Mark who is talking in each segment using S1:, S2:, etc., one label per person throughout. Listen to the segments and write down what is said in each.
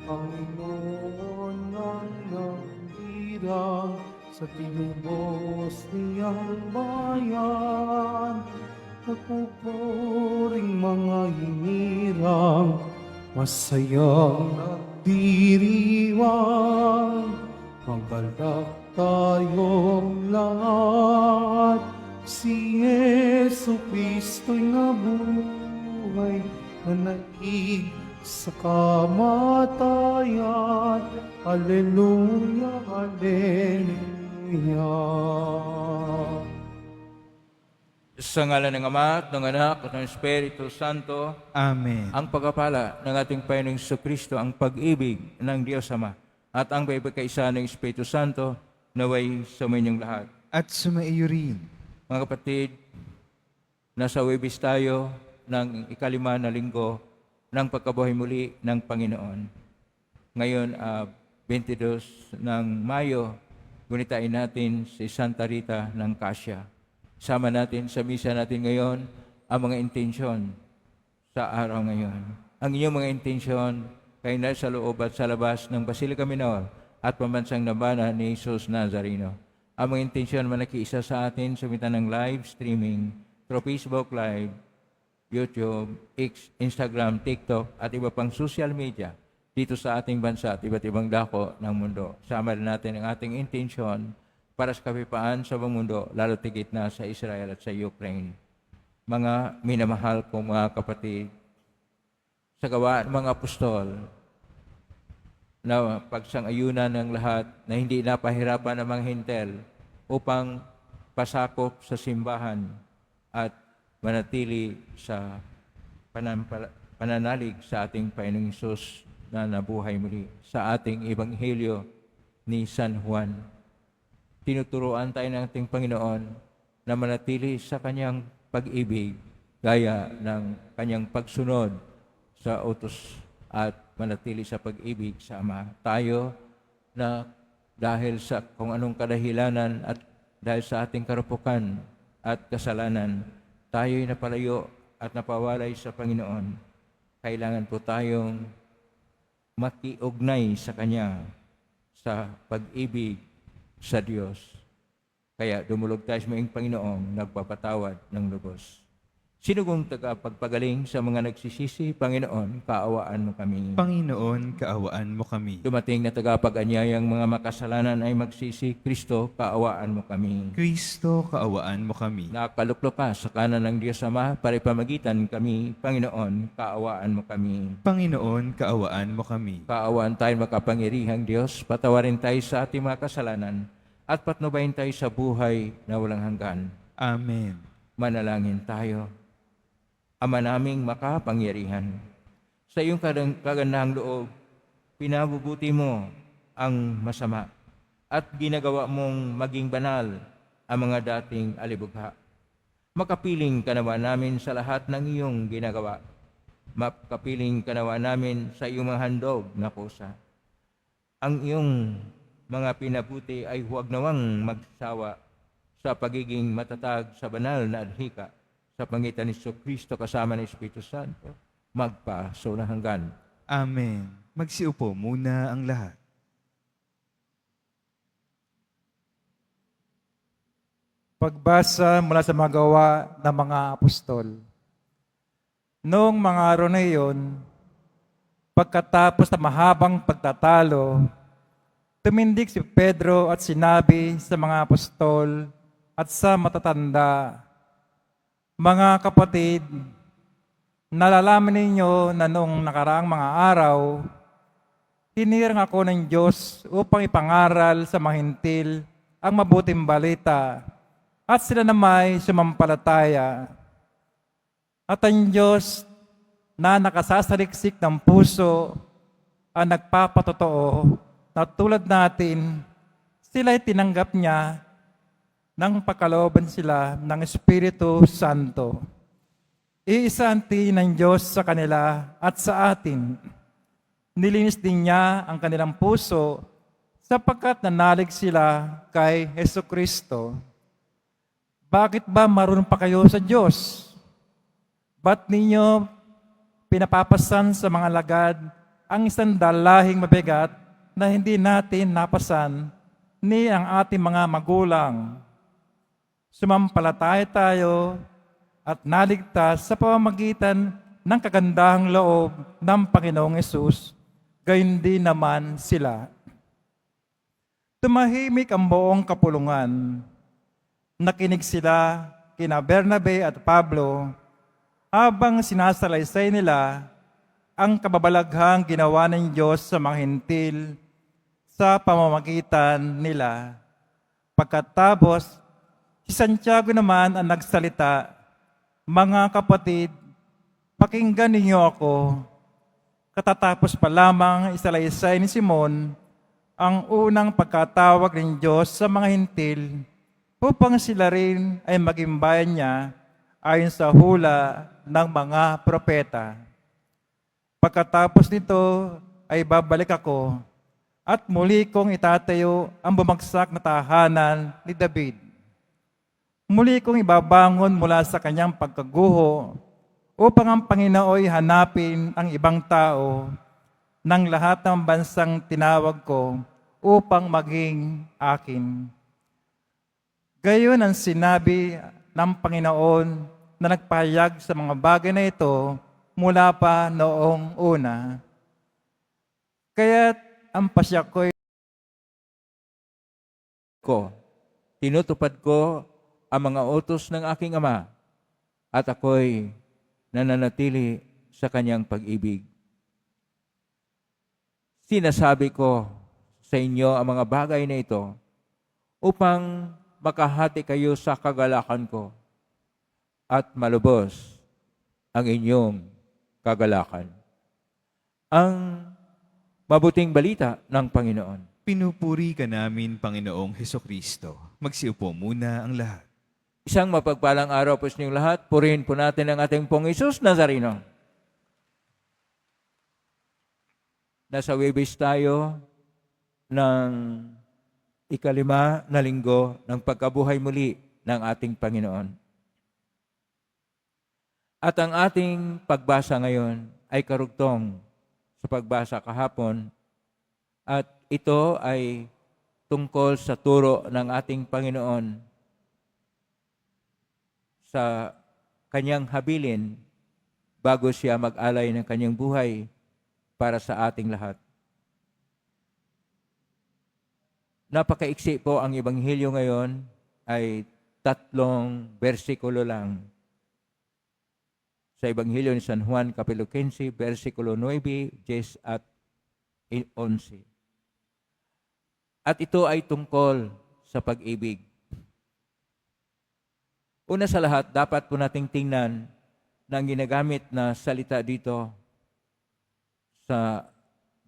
S1: Panginoon ang nangirang sa tinubos niyang bayan. Nagpupuring mga hinirang, masayang nagdiriwang. Magalak tayong lahat, si Yesu Kristo'y nabuhay, na naig sa kamatayan. Hallelujah, hallelujah.
S2: Sa ngalan ng Ama at ng Anak at ng Espiritu Santo,
S3: Amen.
S2: ang pagpapala ng ating Panginoong Jesucristo, ang pag-ibig ng Diyos Ama, at ang pagkakaisa ng Espiritu Santo, naway sa inyong lahat.
S3: At sumaiyo rin.
S2: Mga kapatid, nasa Huwebes tayo ng ikalima na linggo ng pagkabuhay muli ng Panginoon. Ngayon, 22 ng Mayo, gunitain natin si Santa Rita ng Cassia. Sama natin sa misa natin ngayon ang mga intensyon sa araw ngayon. Ang inyong mga intensyon kay nasa loob at sa labas ng Basilica Minor at pambansang nabana ni Jesus Nazareno. Ang mga intensyon manakiisa sa atin sa mitan ng live streaming through Facebook Live, YouTube, X, Instagram, TikTok at iba pang social media dito sa ating bansa at iba't ibang dako ng mundo. Sama natin ang ating intensyon para sa kapayapaan sa buong mundo, lalo tigit na sa Israel at sa Ukraine. Mga minamahal kong mga kapatid, sa gawa ng mga apostol, na pagsang-ayunan ng lahat na hindi napahirapan ng mga hintel upang pasakop sa simbahan at manatili sa pananalig sa ating Panginoong Hesus na nabuhay muli sa ating Ebanghelyo ni San Juan. Tinuturuan tayo ng ating Panginoon na manatili sa kanyang pag-ibig gaya ng kanyang pagsunod sa utos at manatili sa pag-ibig sa Ama. Tayo na dahil sa kung anong kadahilanan at dahil sa ating karupukan at kasalanan, tayo'y napalayo at napawalay sa Panginoon. Kailangan po tayong makiugnay sa Kanya sa pag-ibig sa Diyos. Kaya dumulog tayo sa mga Panginoong nagpapatawad ng lubos. Sino kong tagapagpagaling sa mga nagsisisi, Panginoon, kaawaan mo kami.
S3: Panginoon, kaawaan mo kami.
S2: Dumating na tagapag-anyayang mga makasalanan ay magsisi, Kristo, kaawaan mo kami.
S3: Kristo, kaawaan mo kami.
S2: Nakaluklok ka sa kanan ng Diyos Ama para ipamagitan kami, Panginoon, kaawaan mo kami.
S3: Panginoon, kaawaan mo kami.
S2: Kaawaan tayo makapangyarihang Diyos, patawarin tayo sa ating mga kasalanan, at patnubayin tayo sa buhay na walang hanggan.
S3: Amen.
S2: Manalangin tayo. Ama naming makapangyarihan, sa iyong kagandahang loob, pinabubuti mo ang masama at ginagawa mong maging banal ang mga dating alibugha. Makapiling ka nawa namin sa lahat ng iyong ginagawa. Makapiling ka nawa namin sa iyong mga handog na kusa. Ang iyong mga pinabuti ay huwag nawang magsawa sa pagiging matatag sa banal na adhika sa pangitan ni Kristo kasama ng Espiritu Santo, magpaso na hanggan.
S3: Amen. Magsiupo muna ang lahat.
S4: Pagbasa mula sa mga gawa ng mga apostol. Noong mga araw na iyon, pagkatapos ng mahabang pagtatalo, tumindig si Pedro at sinabi sa mga apostol at sa matatanda, "Mga kapatid, nalalaman ninyo na noong nakaraang mga araw, hinirang ako ng Diyos upang ipangaral sa mga hintil ang mabuting balita at sila namay sumampalataya. At ang Diyos na nakasasaliksik ng puso ang nagpapatotoo na tulad natin, sila'y tinanggap niya nang pagkalooban sila ng Espiritu Santo. Iisa ang tingin ng Diyos sa kanila at sa atin. Nilinis din niya ang kanilang puso sapagkat nanalig sila kay Jesucristo. Bakit ba marunong pa kayo sa Diyos? Ba't ninyo pinapapasan sa mga lagad ang isang dalahing mabigat na hindi natin napasan ni ang ating mga magulang. Sumampalataya tayo at naligtas sa pamamagitan ng kagandahang loob ng Panginoong Hesus, gayon din naman sila. Tumahimik ang buong kapulungan. Nakinig sila kina Bernabe at Pablo habang sinasalaysay nila ang kababalaghang ginawa ng Diyos sa mga Hintil sa pamamagitan nila. Pagkatapos, si Santiago naman ang nagsalita, "Mga kapatid, pakinggan ninyo ako." Katatapos pa lamang isalaysay ni Simon ang unang pagkatawag ng Diyos sa mga Hintil upang sila rin ay maging bayan niya ayon sa hula ng mga propeta. Pagkatapos nito ay babalik ako at muli kong itatayo ang bumagsak na tahanan ni David. Muli kong ibabangon mula sa kanyang pagkaguho upang ang Panginooy hanapin ang ibang tao ng lahat ng bansang tinawag ko upang maging akin. Gayon ang sinabi ng Panginoon na nagpahayag sa mga bagay na ito mula pa noong una. Kaya't ang pasya
S2: Ko, tinutupad ko ang mga utos ng aking Ama at ako'y nananatili sa kanyang pag-ibig. Sinasabi ko sa inyo ang mga bagay na ito upang makahati kayo sa kagalakan ko at malubos ang inyong kagalakan. Ang mabuting balita ng Panginoon.
S3: Pinupuri ka namin, Panginoong Hesukristo. Magsiupo muna ang lahat.
S2: Isang mapagpalang araw po sa inyong lahat. Purihin po natin ang ating Pong Hesus Nazareno. Nasa Huwebes tayo ng ikalima na linggo ng pagkabuhay muli ng ating Panginoon. At ang ating pagbasa ngayon ay karugtong sa pagbasa kahapon at ito ay tungkol sa turo ng ating Panginoon sa kanyang habilin bago siya mag-alay ng kanyang buhay para sa ating lahat. Napakaiksi po ang Ebanghelyo ngayon ay 3 bersikulo lang. Sa Ebanghelyo ni San Juan, Kapitulo 15, versikulo 9, 10 at 11. At ito ay tungkol sa pag-ibig. Una sa lahat, dapat po nating tingnan na ang ginagamit na salita dito sa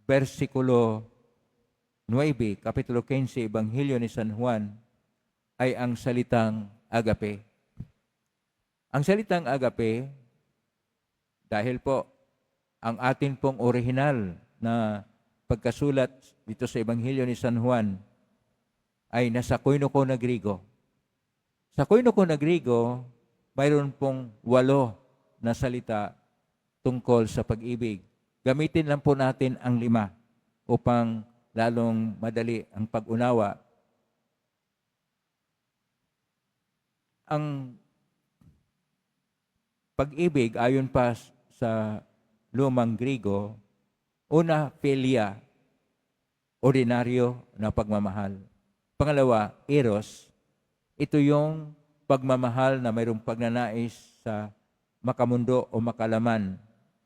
S2: versikulo 9, Kapitulo 15, Ebanghelyo ni San Juan, ay ang salitang agape. Ang salitang agape, dahil po ang atin pong orihinal na pagkasulat dito sa Ebanghelyo ni San Juan ay nasa Koinoko na Grigo. Sa Koinoko na Grigo, mayroon pong 8 na salita tungkol sa pag-ibig. Gamitin lang po natin ang 5 upang lalong madali ang pag-unawa. Ang pag-ibig ayon pa sa lumang Grigo, una, philia, ordinaryo na pagmamahal. Pangalawa, eros, ito yung pagmamahal na mayroong pagnanais sa makamundo o makalaman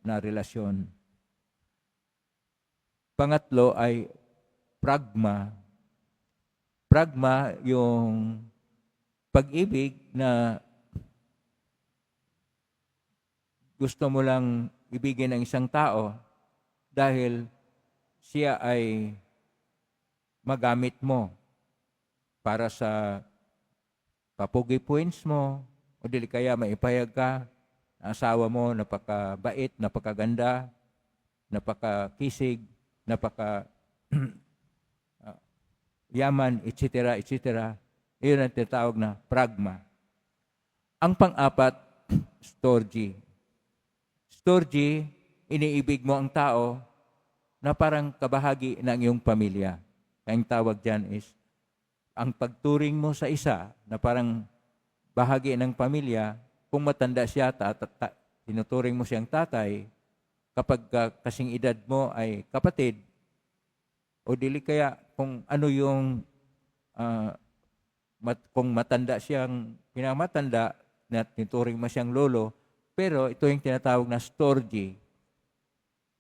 S2: na relasyon. Pangatlo ay pragma. Pragma yung pag-ibig na gusto mo lang ibigin ng isang tao dahil siya ay magamit mo para sa kapugi points mo o dili kaya maipayag ka na asawa mo napakabait, napakaganda, napakakisig, napaka yaman, etc., etc. Iyon ang tinatawag na pragma. Ang pang-apat, storge. Storge iniibig mo ang tao na parang kabahagi ng iyong pamilya. Ang tawag dyan is, ang pagturing mo sa isa na parang bahagi ng pamilya, kung matanda siya, tinuturing mo siyang tatay, kapag kasing edad mo ay kapatid, o dili kaya kung ano yung, kung matanda siyang pinamatanda, na tinuturing mo siyang lolo, pero ito yung tinatawag na storge,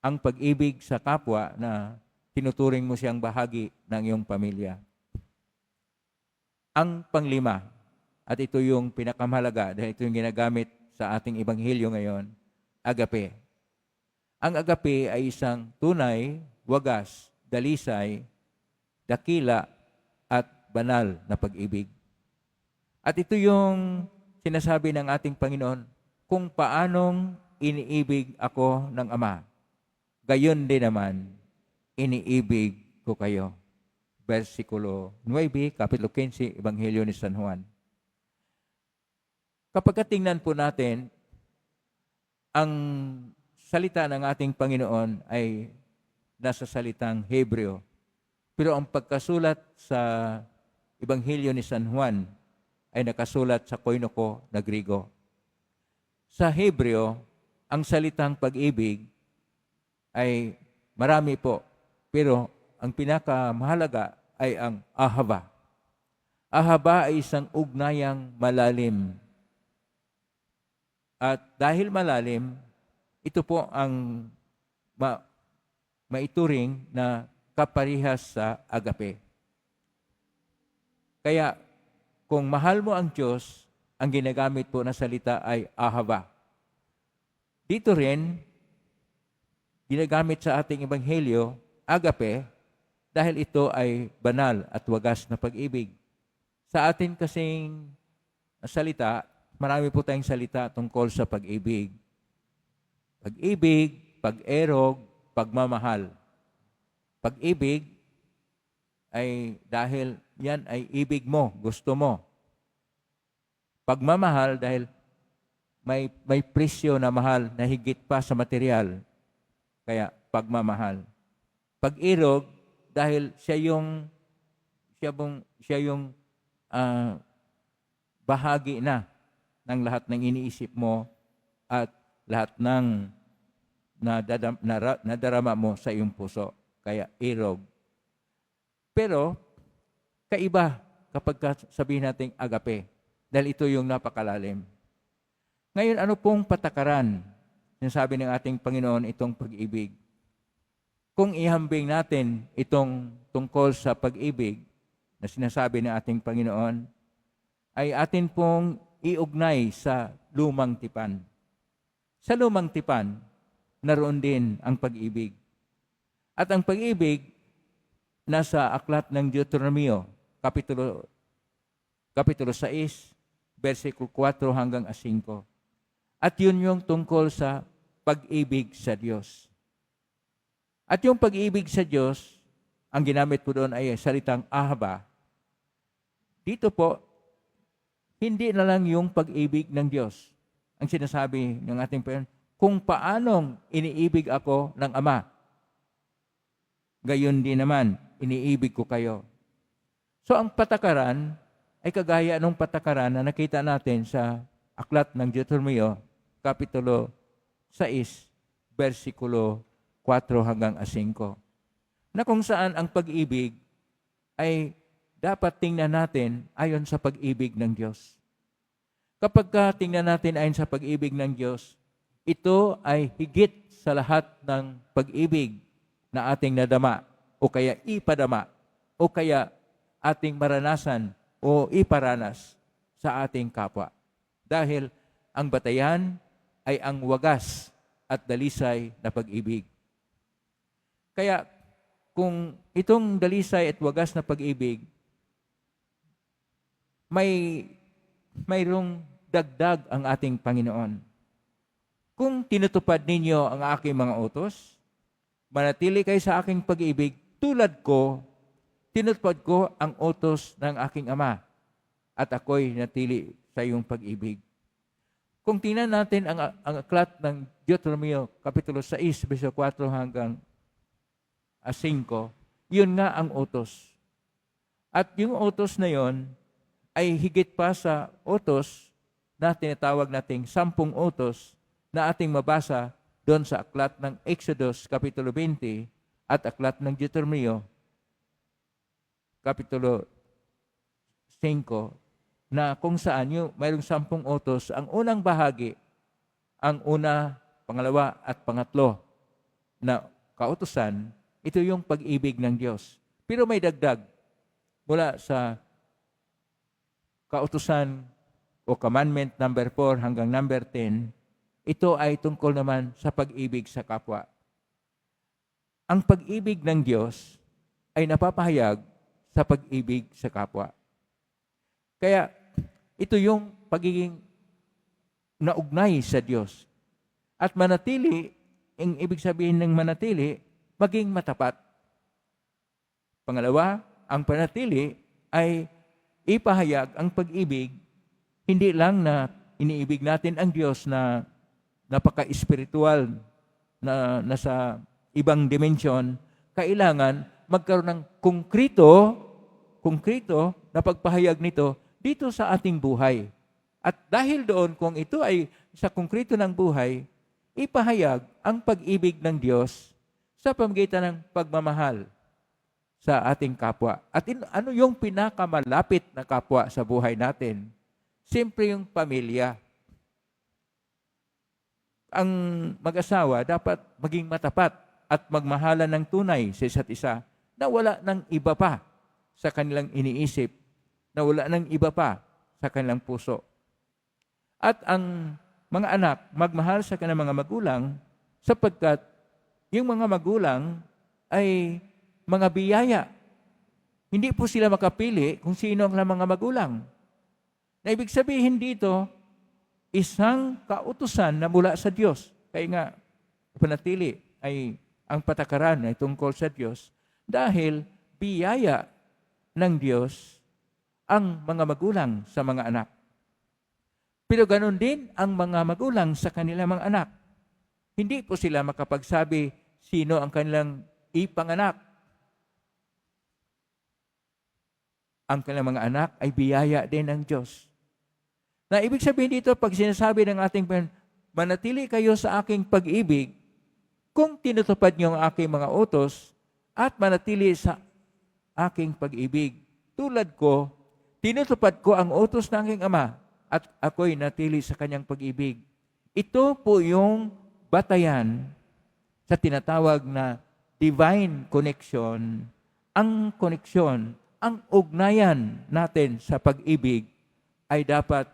S2: ang pag-ibig sa kapwa na tinuturing mo siyang bahagi ng iyong pamilya. Ang panglima, at ito yung pinakamahalaga dahil ito yung ginagamit sa ating ebanghelyo ngayon, agape. Ang agape ay isang tunay, wagas, dalisay, dakila, at banal na pag-ibig. At ito yung sinasabi ng ating Panginoon, kung paanong iniibig ako ng Ama, gayon din naman, iniibig ko kayo. Versikulo 9, Kapitulo 15, Ebanghelyo ni San Juan. Kapag tingnan po natin, ang salita ng ating Panginoon ay nasa salitang Hebreo. Pero ang pagkasulat sa Ebanghelyo ni San Juan ay nakasulat sa Koinoko na Grigo. Sa Hebreo, ang salitang pag-ibig ay marami po, pero ang pinakamahalaga ay ang ahaba. Ahaba ay isang ugnayang malalim. At dahil malalim, ito po ang maituring na kaparihas sa agape. Kaya kung mahal mo ang Diyos, ang ginagamit po na salita ay ahaba. Dito rin, ginagamit sa ating ebanghelyo, agape, dahil ito ay banal at wagas na pag-ibig. Sa atin kasing salita, marami po tayong salita tungkol sa pag-ibig. Pag-ibig, pag-erog, pagmamahal. Pag-ibig ay dahil yan ay ibig mo, gusto mo. Pagmamahal dahil may presyo na mahal na higit pa sa material. Kaya pagmamahal. Pag-irog dahil siya yung bahagi na ng lahat ng iniisip mo at lahat ng nadarama mo sa iyong puso. Kaya irog. Pero, kaiba kapag sabihin natin agape. Dahil ito yung napakalalim. Ngayon, ano pong patakaran? Sinasabi ng ating Panginoon itong pag-ibig. Kung ihambing natin itong tungkol sa pag-ibig na sinasabi ng ating Panginoon, ay atin pong iugnay sa lumang tipan. Sa lumang tipan, naroon din ang pag-ibig. At ang pag-ibig, nasa aklat ng Deuteronomio, Kapitulo 6, versikulo 4 hanggang 5. At yun yung tungkol sa pag-ibig sa Diyos. At yung pag-ibig sa Diyos, ang ginamit po doon ay salitang ahaba. Dito po, hindi na lang yung pag-ibig ng Diyos. Ang sinasabi ng ating Panginoon, kung paanong iniibig ako ng Ama, gayon din naman, iniibig ko kayo. So ang patakaran ay kagaya ng patakaran na nakita natin sa aklat ng Deuteronomio, Kapitulo 6, versikulo 4 hanggang 5. Na kung saan ang pag-ibig ay dapat tingnan natin ayon sa pag-ibig ng Diyos. Kapag tingnan natin ayon sa pag-ibig ng Diyos, ito ay higit sa lahat ng pag-ibig na ating nadama o kaya ipadama o kaya ating maranasan o iparanas sa ating kapwa. Dahil ang batayan ay ang wagas at dalisay na pag-ibig. Kaya kung itong dalisay at wagas na pag-ibig, mayroong dagdag ang ating Panginoon. Kung tinutupad ninyo ang aking mga utos, manatili kayo sa aking pag-ibig, tulad ko, tinutupad ko ang utos ng aking Ama, at ako'y natili sa iyong pag-ibig. Kung tingnan natin ang aklat ng Deuteronomio, Kapitulo 6, verso 4 hanggang 5, yun nga ang utos. At yung utos na yon ay higit pa sa utos na tinatawag nating 10 utos na ating mabasa doon sa aklat ng Exodus, Kapitulo 20 at aklat ng Deuteronomio, Kapitulo 5, na kung saan yung mayroong 10 utos. Ang unang bahagi, ang una, pangalawa at pangatlo na kautusan, ito yung pag-ibig ng Diyos. Pero may dagdag mula sa kautusan o commandment number 4 hanggang number 10, ito ay tungkol naman sa pag-ibig sa kapwa. Ang pag-ibig ng Diyos ay napapahayag sa pag-ibig sa kapwa. Kaya ito yung pagiging naugnay sa Diyos. At manatili, ang ibig sabihin ng manatili, maging matapat. Pangalawa, ang panatili ay ipahayag ang pag-ibig, hindi lang na iniibig natin ang Diyos na napaka-espiritual, na nasa ibang dimensyon, kailangan magkaroon ng konkrito na pagpahayag nito dito sa ating buhay. At dahil doon, kung ito ay sa konkrito ng buhay, ipahayag ang pag-ibig ng Diyos sa pamamagitan ng pagmamahal sa ating kapwa. At ano yung pinakamalapit na kapwa sa buhay natin? Siyempre yung pamilya. Ang mag-asawa dapat maging matapat at magmahalan ng tunay sa isa't isa na wala ng iba pa sa kanilang iniisip, na wala ng iba pa sa kanilang puso. At ang mga anak, magmahal sa kanilang mga magulang sapagkat yung mga magulang ay mga biyaya. Hindi po sila makapili kung sino ang mga magulang. Na ibig sabihin dito, isang kautusan na mula sa Diyos. Kaya nga, panatili ay ang patakaran ay tungkol sa Diyos dahil biyaya ng Diyos ang mga magulang sa mga anak. Pero ganoon din ang mga magulang sa kanilang mga anak. Hindi po sila makapagsabi sino ang kanilang ipanganak. Ang kanilang mga anak ay biyaya din ng Diyos. Na ibig sabihin dito, pag sinasabi ng ating manatili kayo sa aking pag-ibig, kung tinutupad niyo ang aking mga utos at manatili sa aking pag-ibig. Tulad ko, tinutupad ko ang utos ng aking Ama at ako'y natili sa kanyang pag-ibig. Ito po yung batayan sa tinatawag na divine connection. Ang koneksyon, ang ugnayan natin sa pag-ibig ay dapat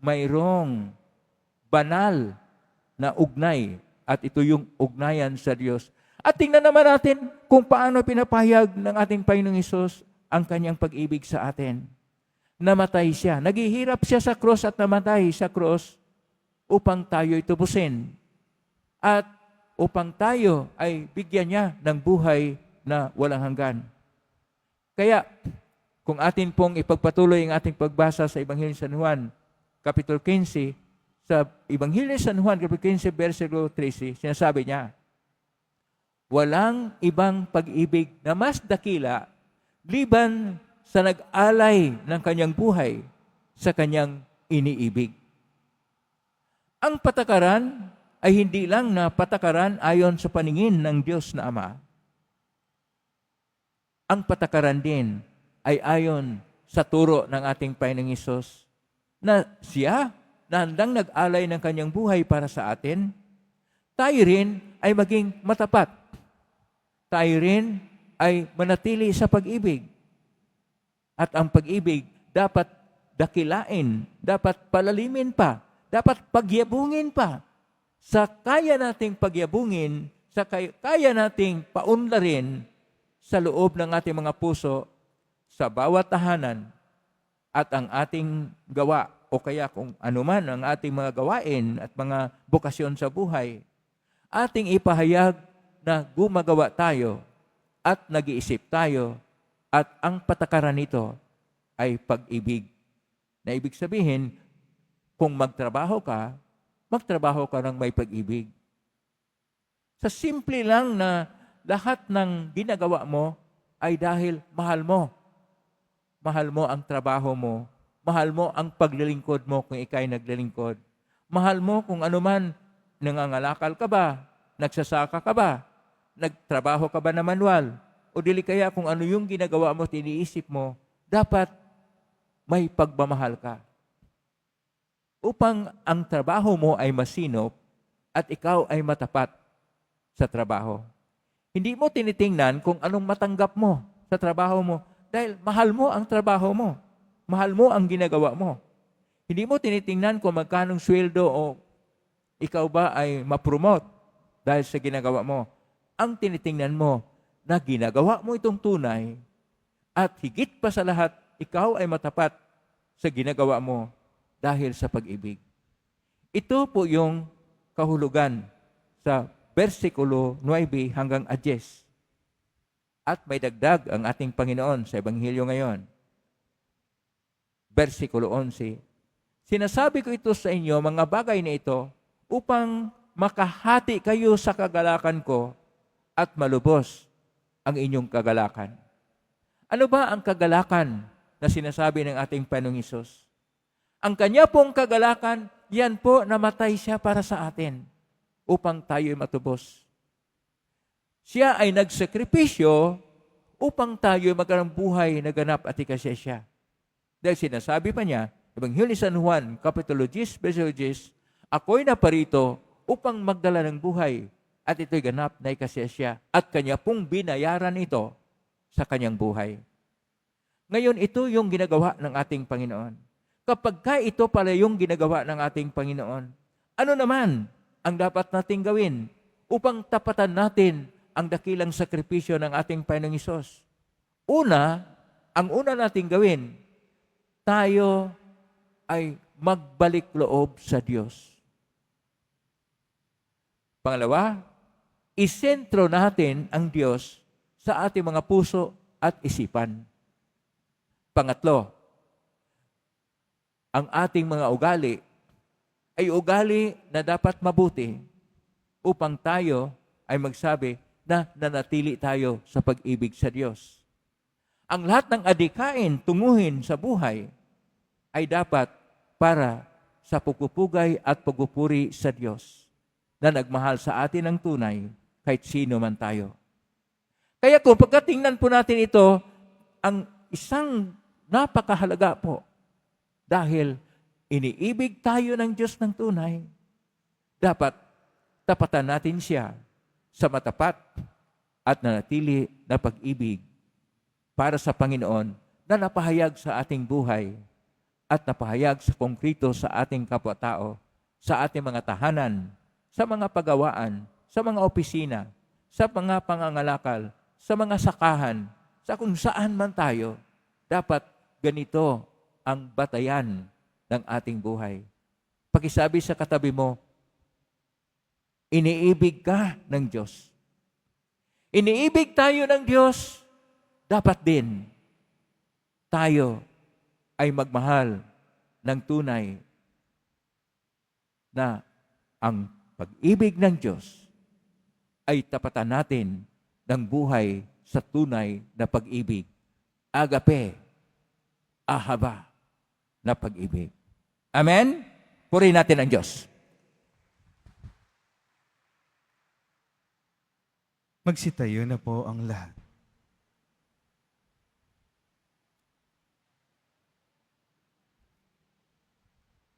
S2: mayroong banal na ugnay at ito yung ugnayan sa Diyos. At tingnan naman natin kung paano pinapahayag ng ating Panginoong Hesus ang kanyang pag-ibig sa atin. Namatay siya. Naghihirap siya sa krus at namatay sa krus upang tayo'y tubusin. At upang tayo ay bigyan niya ng buhay na walang hanggan. Kaya, kung atin pong ipagpatuloy ang ating pagbasa sa Ebanghelyo ni San Juan, Kapitulo 15, sa Ebanghelyo ni San Juan, Kapitulo 15, versikulo 13, sinasabi niya, walang ibang pag-ibig na mas dakila liban sa nag-alay ng kanyang buhay sa kanyang iniibig. Ang patakaran ay hindi lang na patakaran ayon sa paningin ng Diyos na Ama. Ang patakaran din ay ayon sa turo ng ating Panginoong Hesus na siya na handang nag-alay ng kanyang buhay para sa atin, tayo rin ay maging matapat. Tayo rin ay manatili sa pag-ibig. At ang pag-ibig dapat dakilain, dapat palalimin pa, dapat pagyabungin pa. Sa kaya nating pagyabungin, sa kaya nating paunlarin sa loob ng ating mga puso, sa bawat tahanan at ang ating gawa o kaya kung anuman ang ating mga gawain at mga bukasyon sa buhay, ating ipahayag na gumagawa tayo at nag-iisip tayo at ang patakaran nito ay pag-ibig. Na ibig sabihin, kung magtrabaho ka, magtrabaho ka ng may pag-ibig. Sa simple lang na lahat ng ginagawa mo ay dahil mahal mo. Mahal mo ang trabaho mo. Mahal mo ang paglilingkod mo kung ikay naglilingkod. Mahal mo kung ano man, nangangalakal ka ba? Nagsasaka ka ba? Nagtrabaho ka ba na manual? O dili kaya kung ano yung ginagawa mo, tiniisip mo, dapat may pagmamahal ka. Upang ang trabaho mo ay masinop at ikaw ay matapat sa trabaho. Hindi mo tinitingnan kung anong matanggap mo sa trabaho mo dahil mahal mo ang trabaho mo. Mahal mo ang ginagawa mo. Hindi mo tinitingnan kung magkanong sweldo o ikaw ba ay ma-promote dahil sa ginagawa mo. Ang tinitingnan mo na ginagawa mo itong tunay at higit pa sa lahat, ikaw ay matapat sa ginagawa mo dahil sa pag-ibig. Ito po yung kahulugan sa versikulo 9 hanggang 10. At may dagdag ang ating Panginoon sa Ebanghelyo ngayon. Versikulo 11. Sinasabi ko ito sa inyo, mga bagay na ito, upang makahati kayo sa kagalakan ko at malubos ang inyong kagalakan. Ano ba ang kagalakan na sinasabi ng ating Panginoong Hesus? Ang kanya pong kagalakan, yan po namatay siya para sa atin upang tayo'y matubos. Siya ay nagsakripisyo upang tayo'y magkaroong buhay na ganap at ikasya siya. Dahil sinasabi pa niya, Ebanghelyo ni San Juan, Kapitulo 10, Versikulo 10, ako'y naparito upang magdala ng buhay at ito'y ganap na ikasya siya at kanya pong binayaran ito sa kanyang buhay. Ngayon, ito yung ginagawa ng ating Panginoon. Kapag ka ito pala yung ginagawa ng ating Panginoon, ano naman ang dapat nating gawin upang tapatan natin ang dakilang sakripisyo ng ating Panginoong Hesus? Ang una nating gawin, tayo ay magbalik loob sa Diyos. Pangalawa, isentro natin ang Diyos sa ating mga puso at isipan. Pangatlo, ang ating mga ugali ay ugali na dapat mabuti upang tayo ay magsabi na nanatili tayo sa pag-ibig sa Diyos. Ang lahat ng adikain, tunguhin sa buhay ay dapat para sa pagpupugay at pagpupuri sa Diyos na nagmahal sa atin ng tunay kahit sino man tayo. Kaya kung pagkatingnan po natin ito, ang isang napakahalaga po dahil iniibig tayo ng Diyos ng tunay, dapat tapatan natin siya sa matapat at nanatili na pag-ibig para sa Panginoon na napahayag sa ating buhay at napahayag sa konkrito sa ating kapwa-tao, sa ating mga tahanan, sa mga pagawaan, sa mga opisina, sa mga pangangalakal, sa mga sakahan, sa kung saan man tayo. Dapat ganito ang batayan ng ating buhay. Pakisabi sa katabi mo, iniibig ka ng Diyos. Iniibig tayo ng Diyos, dapat din tayo ay magmahal ng tunay na ang pag-ibig ng Diyos ay tapatan natin ng buhay sa tunay na pag-ibig. Agape, ahaba na pag-ibig. Amen? Purihin natin ang Diyos.
S3: Magsitayo na po ang lahat.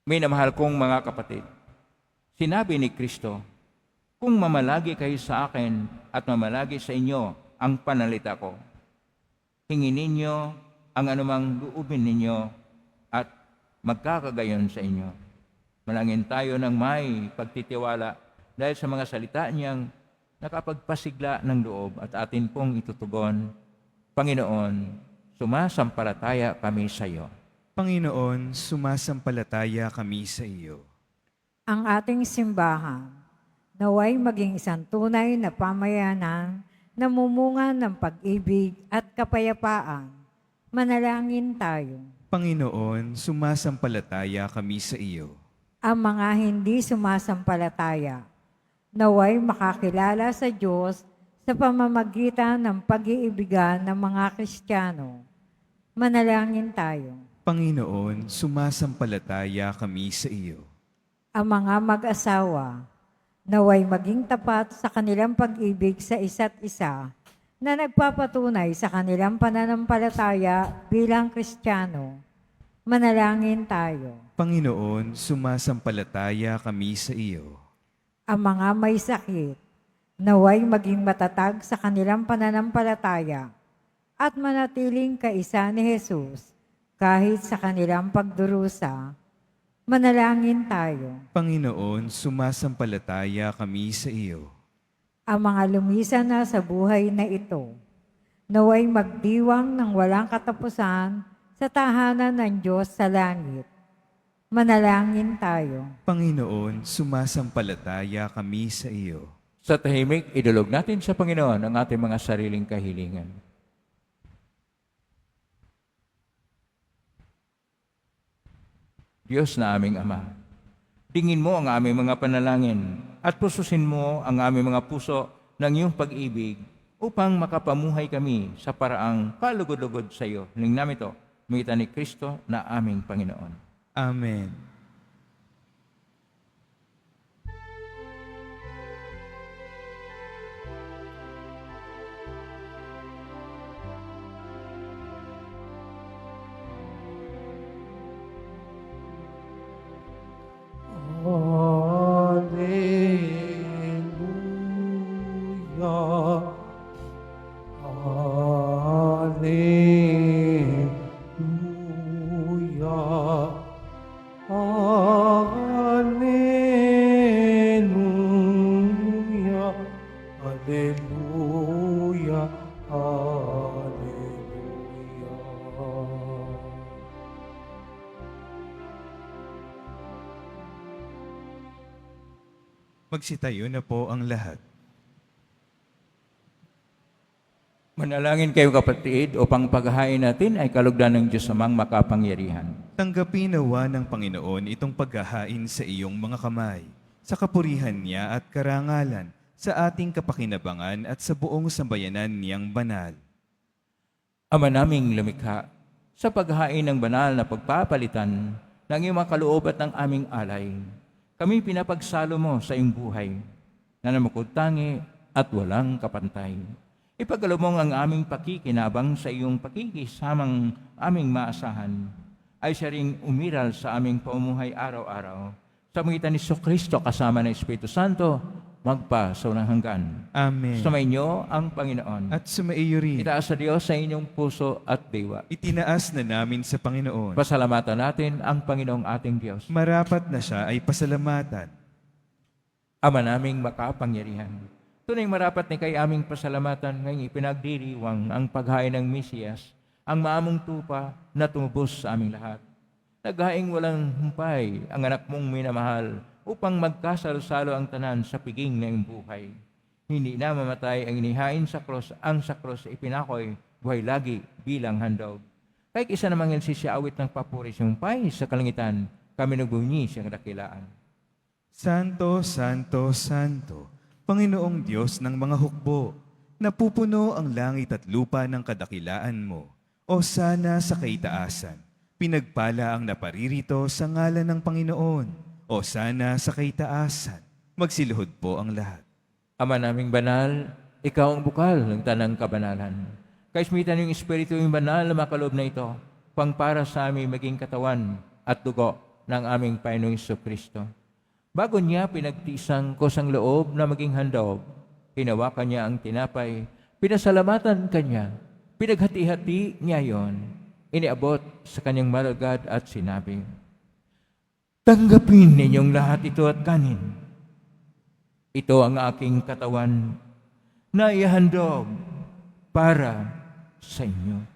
S2: Minamahal kong mga kapatid, sinabi ni Kristo, kung mamalagi kayo sa akin at mamalagi sa inyo ang panalita ko, hingin ninyo ang anumang luubin ninyo at magkakagayon sa inyo. Manalangin tayo ng may pagtitiwala dahil sa mga salita niyang nakapagpasigla ng loob at atin pong itutugon. Panginoon, sumasampalataya kami sa iyo.
S3: Panginoon, sumasampalataya kami sa iyo.
S5: Ang ating simbahan, naway maging isang tunay na pamayanan na mumunga ng pag-ibig at kapayapaan. Manalangin tayo.
S3: Panginoon, sumasampalataya kami sa iyo.
S5: ang mga hindi sumasampalataya, naway makakilala sa Diyos sa pamamagitan ng pag-iibigan ng mga Kristiyano. Manalangin tayo.
S3: Panginoon, sumasampalataya kami sa iyo.
S5: Ang mga mag-asawa, naway maging tapat sa kanilang pag-ibig sa isa't isa na nagpapatunay sa kanilang pananampalataya bilang Kristiyano. Manalangin tayo.
S3: Panginoon, sumasampalataya kami sa iyo.
S5: Ang mga may sakit, naway maging matatag sa kanilang pananampalataya at manatiling kaisa ni Jesus kahit sa kanilang pagdurusa. Manalangin tayo.
S3: Panginoon, sumasampalataya kami sa iyo.
S5: Ang mga lumisan na sa buhay na ito, naway magdiwang ng walang katapusan sa tahanan ng Diyos sa langit. Manalangin tayo.
S3: Panginoon, sumasampalataya kami sa iyo.
S2: Sa tahimik, idulog natin sa Panginoon ang ating mga sariling kahilingan. Diyos na aming Ama, tingin mo ang aming mga panalangin at pususin mo ang aming mga puso ng iyong pag-ibig upang makapamuhay kami sa paraang kalugod-lugod sa iyo. Hiling namin ito, mitan ni Kristo na aming Panginoon.
S3: Amen.
S1: Alleluia. Alleluia. Alleluia. Alleluia. Alleluia.
S3: Magsitayo na po ang lahat.
S2: Manalangin kayo kapatid upang paghahain natin ay kalugdan ng Diyos amang makapangyarihan.
S3: Tanggapin nawa ng Panginoon itong paghahain sa iyong mga kamay, sa kapurihan niya at karangalan, sa ating kapakinabangan at sa buong sambayanan niyang banal.
S2: Ama naming lumikha, sa paghahain ng banal na pagpapalitan ng iyong mga kaloob at ng aming alay, kami pinapagsalo mo sa iyong buhay, na namukod-tangi at walang kapantay. Ipagkaloob ang aming pakikinabang sa iyong pakikisamang aming maasahan, ay siya ring umiral sa aming paumuhay araw-araw. Sa magitan ni Kristo kasama ng Espiritu Santo, magpa sa unang hanggan.
S3: Amen.
S2: Sumainyo ang Panginoon.
S3: At sumaiyo rin.
S2: Itaas sa Diyos sa inyong puso at diwa.
S3: Itinaas na namin sa Panginoon.
S2: Pasalamatan natin ang Panginoong ating Diyos.
S3: Marapat na siya ay pasalamatan.
S2: Ama naming makapangyarihan, tunay marapat ni kay aming pasalamatan ngayong ipinagdiriwang ang paghain ng Mesiyas, ang maamong tupa na tumubos sa aming lahat. Naghaing walang humpay ang anak mong minamahal upang magkasalo-salo ang tanan sa piging ng buhay. Hindi na mamatay ang inihain sa krus, ang sa krus ipinakoy, buhay lagi bilang handog. Kahit isa namang siya awit ng papuri siyang pay sa kalangitan, kami nagbunyi siyang dakilaan.
S3: Santo, Santo, Santo, Panginoong Diyos ng mga hukbo, napupuno ang langit at lupa ng kadakilaan mo. O sana sa kaitaasan, pinagpala ang naparirito sa ngalan ng Panginoon. O sana sa kaitaasan, magsiluhod po ang lahat.
S2: Ama naming banal, ikaw ang bukal ng tanang kabanalan. Kaismitan yung Espiritu yung banal na makaloob na ito, pang para sa aming maging katawan at dugo ng aming Panginoong Kristo. Bago niya pinagtisang kusang loob na maging handog, hinawakan niya ang tinapay, pinasalamatan kanya, pinaghati-hati niya yon, iniabot sa kanyang maragad at sinabi, tanggapin ninyong lahat ito at kanin. Ito ang aking katawan na ihandog para sa inyo.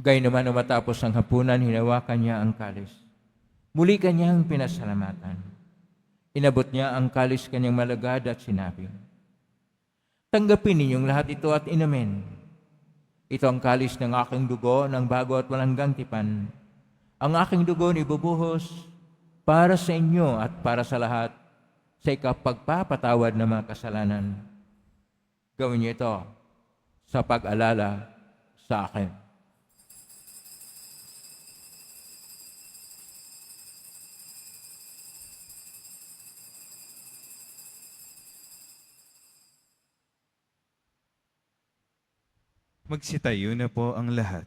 S2: Gayun naman matapos ang hapunan, hinawakan niya ang kalis. Muli kanyang pinasalamatan. Inabot niya ang kalis kanyang malagad at sinabi, tanggapin ninyong lahat ito at inumin. Ito ang kalis ng aking dugo ng bago at walang hanggang tipan. Ang aking dugo ibubuhos para sa inyo at para sa lahat sa ikapagpapatawad ng mga kasalanan. Gawin niyo ito sa pag-alala sa akin.
S3: Magsitayo na po ang lahat.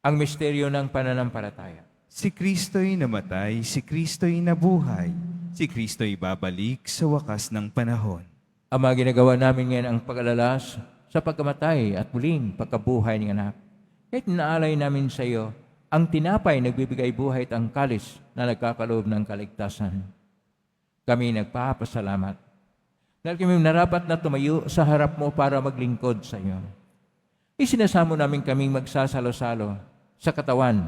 S2: Ang misteryo ng pananampalataya.
S3: Si Kristo'y namatay, si Kristo'y nabuhay, si Kristo'y babalik sa wakas ng panahon.
S2: Ama, ginagawa namin ngayon ang pag-alala sa pagkamatay at muling pagkabuhay ng anak. Kahit naalay namin sa iyo ang tinapay nagbibigay buhay at ang kalis na nagkakaloob ng kaligtasan. Kami nagpapasalamat dahil kami narapat na tumayo sa harap mo para maglingkod sa iyo. Isinasamo namin kaming magsasalo-salo sa katawan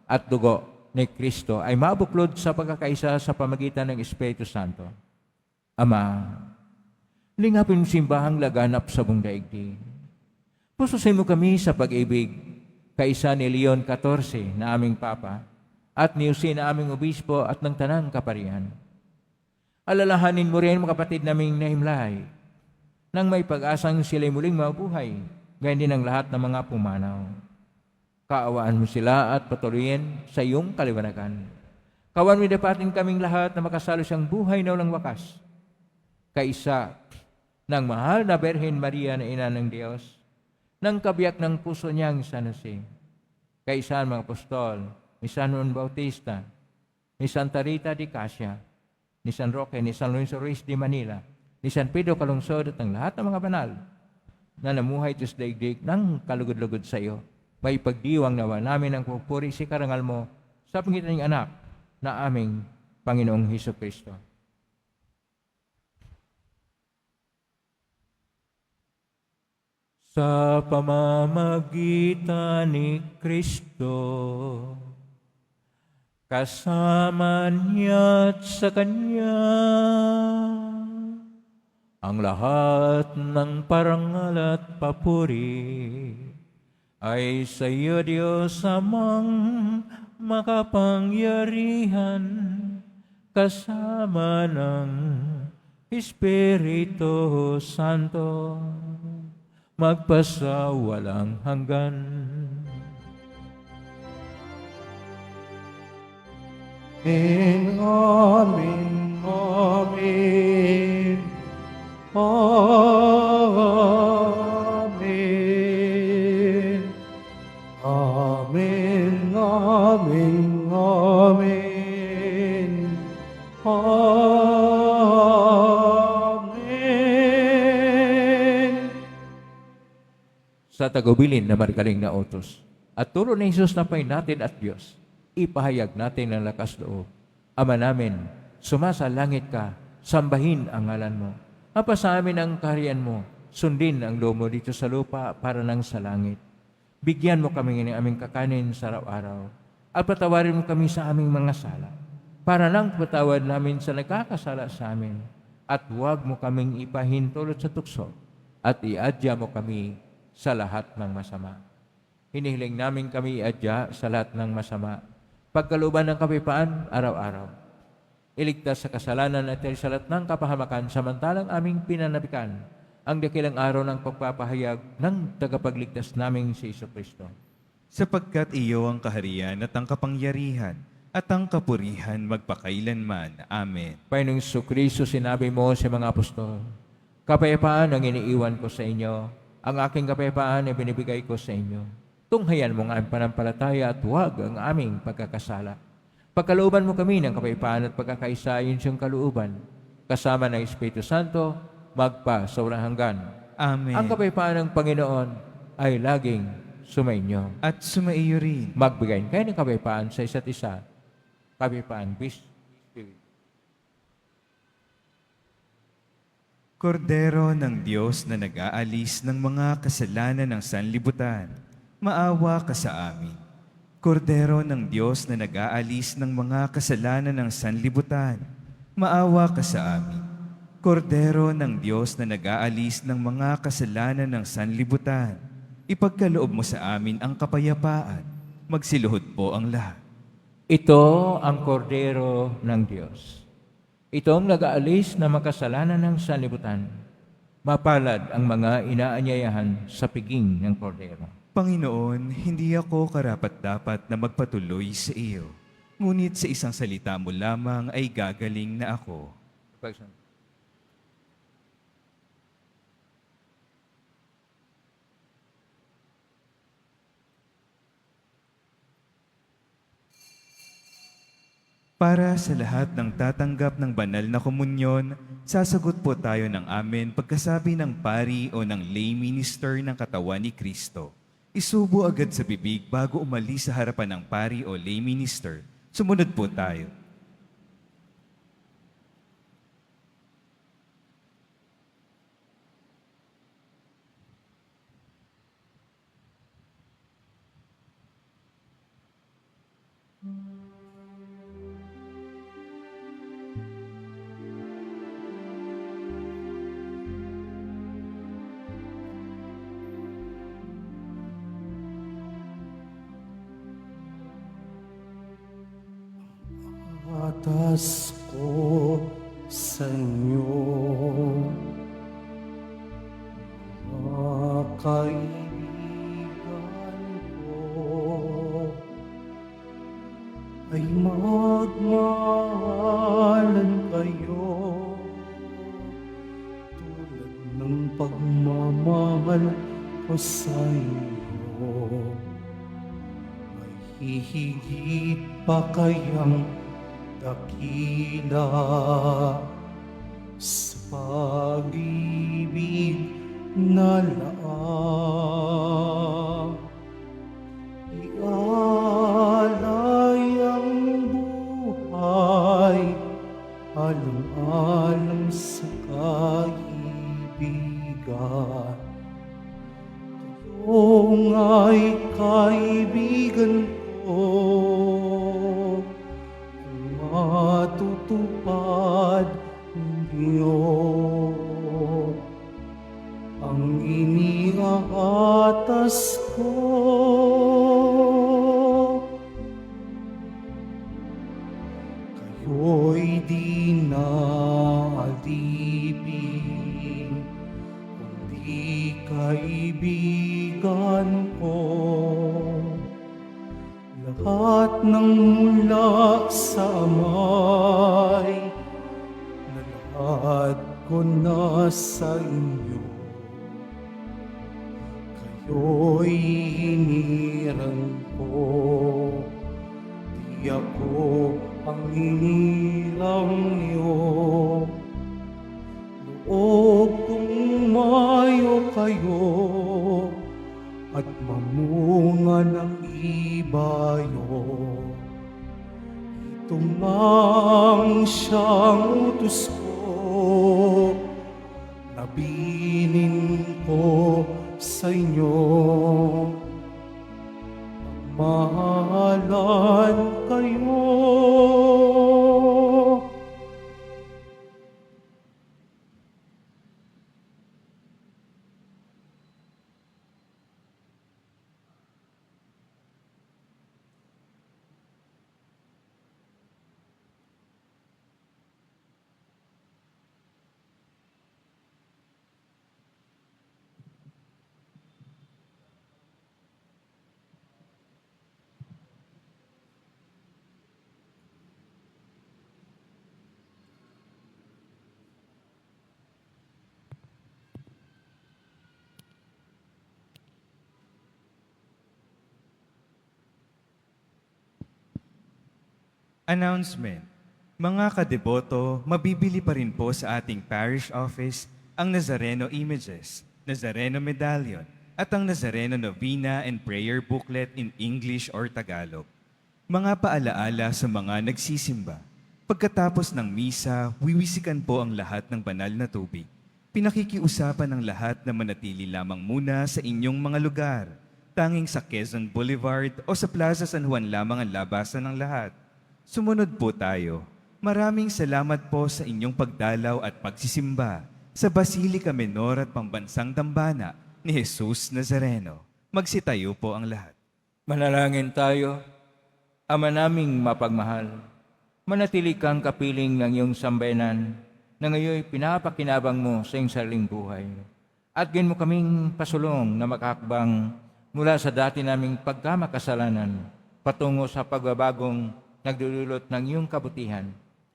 S2: at dugo ni Kristo ay mabuklod sa pagkakaisa sa pamagitan ng Espiritu Santo. Ama, lingapin mo simbahang laganap sa buong daigdig. Pususin mo kami sa pag-ibig, kaisa ni Leon XIV na aming Papa at ni Jose na aming Obispo at ng Tanang Kaparian. Alalahanin mo rin mga kapatid naming nahimlay nang may pag-asang sila'y muling mabuhay, gayon din ang lahat ng mga pumanaw. Kaawaan mo sila at patuloyin sa iyong kaliwanagan. Kawan mo dapatin kaming lahat na makasalo siyang buhay na walang wakas. Kaisa ng mahal na Berhen Maria na Ina ng Diyos, ng kabiyak ng puso niyang San Jose. Kaisa ang mga apostol, ni San Juan Bautista, ni Santa Rita de Casia, ni San Roque, ni San Lorenzo Ruiz de Manila, ni San Pedro Calungsod at ang lahat ng mga banal na namuhay sa daigdig ng kalugod-lugod sa iyo. May pagdiwang nawa namin ang pupuri si karangal mo sa pangitan ng anak na aming Panginoong Hesus Kristo. Sa pamamagitan ni Kristo, kasama niya at sa Kanya, ang lahat ng parangal at papuri ay sa iyo, Diyos Amang makapangyarihan, kasama ng Espiritu Santo, magpasawalang hanggan.
S1: Amen, amen, amen. Amen. Amen, amen, amen. Amen.
S2: Sa tagubilin na margaling na utos at turo ni Jesus na Panginoon natin at Diyos, ipahayag natin ng lakas loob. Ama namin, sumasa langit ka, sambahin ang ngalan mo. Apa sa amin ang kaharian mo, sundin ang loob mo dito sa lupa para nang sa langit. Bigyan mo kami ng aming kakanin sa araw-araw at patawarin mo kami sa aming mga sala para nang patawad namin sa nagkakasala sa amin at huwag mo kaming ipahintulot sa tukso at iadya mo kami sa lahat ng masama. Hinihiling namin kami iadya sa lahat ng masama, pagkalooban ng kapayapaan araw-araw. Iligtas sa kasalanan at sa lahat ng kapahamakan samantalang aming pinanabikan ang dakilang araw ng pagpapahayag ng tagapagligtas naming si Jesucristo.
S3: Sapagkat iyo ang kaharian at ang kapangyarihan at ang kapurihan magpakailanman. Amen.
S2: Panginoong Jesucristo, sinabi mo sa mga apostol, kapayapaan ang iniiwan ko sa inyo, ang aking kapayapaan ay binibigay ko sa inyo. Tunghayan mo ang aming panampalataya at huwag ang aming pagkakasala. Pagkalooban mo kami ng kapayapaan at pagkakaisa ayon siyang kalooban, kasama ng Espiritu Santo, magpa sa walang hanggan.
S3: Amen.
S2: Ang kapayapaan ng Panginoon ay laging sumainyo.
S3: At sumaiyo rin.
S2: Magbigay kayo ng kapayapaan sa isa't isa. Kapayapaan, peace, Spirit.
S3: Kordero ng Diyos na nag-aalis ng mga kasalanan ng sanlibutan, maawa ka sa amin. Kordero ng Diyos na nag-aalis ng mga kasalanan ng sanlibutan, maawa ka sa amin. Kordero ng Diyos na nag-aalis ng mga kasalanan ng sanlibutan, ipagkaloob mo sa amin ang kapayapaan. Magsiluhod po ang lahat.
S2: Ito ang kordero ng Diyos. Itong nag-aalis na makasalanan ng sanlibutan. Mapalad ang mga inaanyayahan sa piging ng kordero.
S3: Panginoon, hindi ako karapat-dapat na magpatuloy sa iyo. Ngunit sa isang salita mo lamang ay gagaling na ako. Para sa lahat ng tatanggap ng banal na komunyon, sasagot po tayo ng amen pagkasabi ng pari o ng lay minister ng katawan ni Kristo. Isubo agad sa bibig bago umalis sa harapan ng pari o lay minister. Sumunod po tayo.
S1: Atas ko sa inyo, mga kaibigan ko, ay magmahalan kayo tulad ng pagmamahal ko sa inyo. May hihigit pa kayang dakila sa pag-ibig na laang. Ialay ang buhay alang-alang sa kaibigan. Kayo nga'y kaibigan ko, matutupad niyo ang iniaatas ko. Kayo'y di na alipin, kundi kaibigan ko. Lahat ng mula sa amay, nalahad ko na sa inyo. Kayo'y hinirang ko, di ako ang hinirang niyo. Loob kong mayo kayo at mamunga ng ibayo. Ito ngang siyang utos ko, nabinin ko sa inyo. Magmahalan kayo.
S3: Announcement. Mga kadeboto, mabibili pa rin po sa ating parish office ang Nazareno Images, Nazareno Medallion, at ang Nazareno Novena and Prayer Booklet in English or Tagalog. Mga paalaala sa mga nagsisimba. Pagkatapos ng misa, wiwisikan po ang lahat ng banal na tubig. Pinakikiusapan ng lahat na manatili lamang muna sa inyong mga lugar. Tanging sa Quezon Boulevard o sa Plaza San Juan lamang ang labasan ng lahat. Sumunod po tayo. Maraming salamat po sa inyong pagdalaw at pagsisimba sa Basilica Menor at Pambansang Dambana ni Jesus Nazareno. Magsitayo po ang lahat.
S2: Manalangin tayo. Ama naming mapagmahal, manatili kang kapiling ng iyong sambayanan na ngayon pinapakinabang mo sa iyong sariling buhay. At gawin mo kaming pasulong na makakbang mula sa dati naming pagkamakasalanan patungo sa pagbabagong nagdudulot ng iyong kabutihan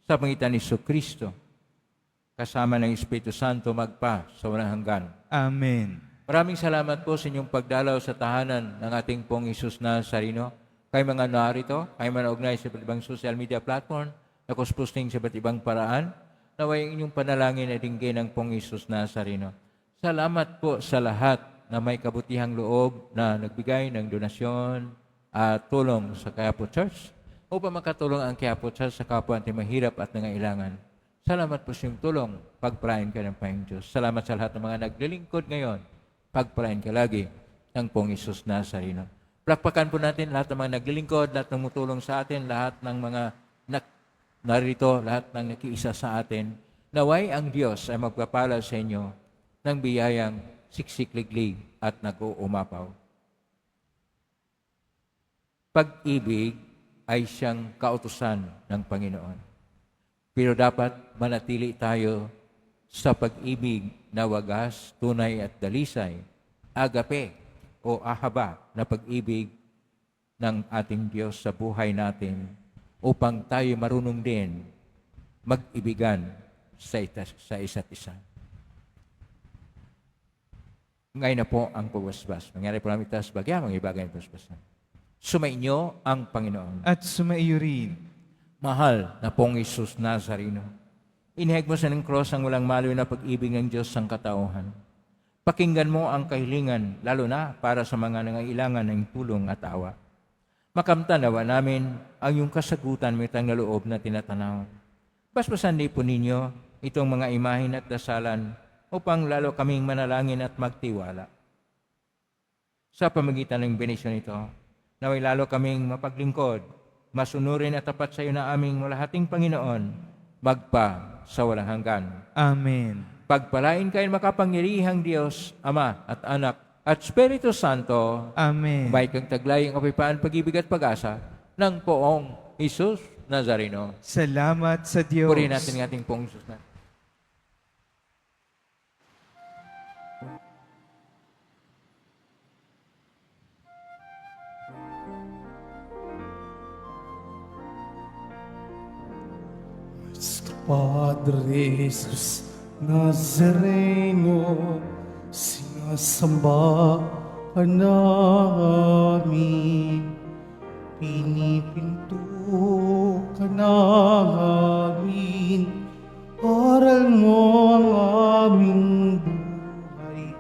S2: sa pangitan ni Kristo, kasama ng Espiritu Santo magpa sa walang hanggan.
S3: Amen.
S2: Maraming salamat po sa inyong pagdalaw sa tahanan ng ating pong Jesus Nazareno. Kayo mga narito, kayo manaugnay sa iba't ibang social media platform na kusposting sa iba't ibang paraan, naway inyong panalangin ay dinggin ng pong Jesus Nazareno. Salamat po sa lahat na may kabutihang loob na nagbigay ng donasyon at tulong sa Quiapo Church upang makatulong ang Quiapo Church sa kapwa natin mahirap at nangailangan. Salamat po sa iyong tulong, pagpalain ka ng Panginoon Diyos. Salamat sa lahat ng mga naglilingkod ngayon, pagpalain ka lagi ng pong Jesus Nazareno. Plakpakan po natin lahat ng mga naglilingkod, lahat ng tumutulong sa atin, lahat ng mga narito, lahat ng nakiisa sa atin. Naway ang Diyos ay magpapala sa inyo ng biyayang siksikliglig at nag-uumapaw. Pag-ibig ay siyang kautusan ng Panginoon. Pero dapat manatili tayo sa pag-ibig na wagas, tunay at dalisay, agape o ahaba na pag-ibig ng ating Diyos sa buhay natin upang tayo marunong din mag-ibigan sa isa't isa. Ngayon na po ang pagwasbas. Mangyari po namin taas bagya, mga ibagay ang pagwasbasan. Sumainyo ang Panginoon.
S3: At sumaiyo rin.
S2: Mahal na pong Jesus Nazareno, inihag mo sa ng cross ang walang maliw na pag-ibig ng Diyos sang katauhan. Pakinggan mo ang kahilingan, lalo na para sa mga nangailangan ng tulong at awa. Makamtanawa namin ang iyong kasagutan mo itang naloob na tinatanaw. Basbasan din po ninyo itong mga imahin at dasalan upang lalo kaming manalangin at magtiwala. Sa pamagitan ng benisyon ito, naway lalo kaming mapaglingkod, masunurin at tapat sa iyo na aming malahating Panginoon, magpa sa walang hanggan.
S3: Amen.
S2: Pagpalain kayo makapangyarihang Diyos, Ama at Anak at Espiritu Santo,
S3: Amen.
S2: may kang taglay ang kapayapaan, pag-ibig at pag-asa ng poong Jesus Nazareno.
S3: Salamat sa Diyos.
S2: Purihin natin ang ating poong Jesus Nazareno.
S1: Padre Jesus Nazareno, sinasamba ka namin, pinipinto ka namin, aral mo ang aming buhay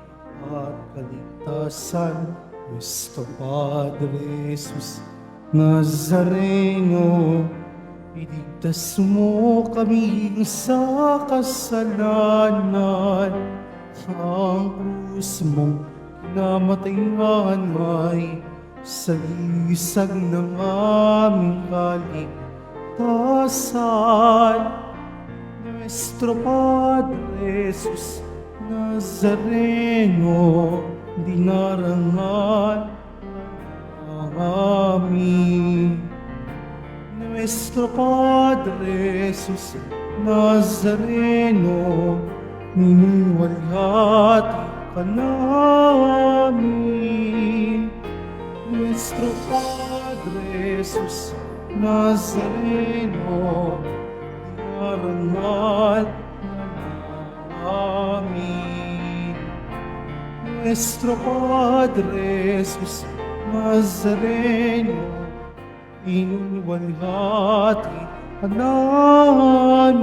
S1: at kaligtasan. Nuestro Padre Jesus Nazareno, iligtas mo kami sa kasalanan. Ang krus mong kinamatayan ay sagisag ng aming kaligtasan. Nuestro Padre Jesus Nazareno, dinarangan ang aming. Nuestro Padre Jesus Nazareno, niniwalhati ka namin. Nuestro Padre Jesus Nazareno, dinarangal namin. Nuestro Padre Jesus Nazareno, iniwalhati ka namin.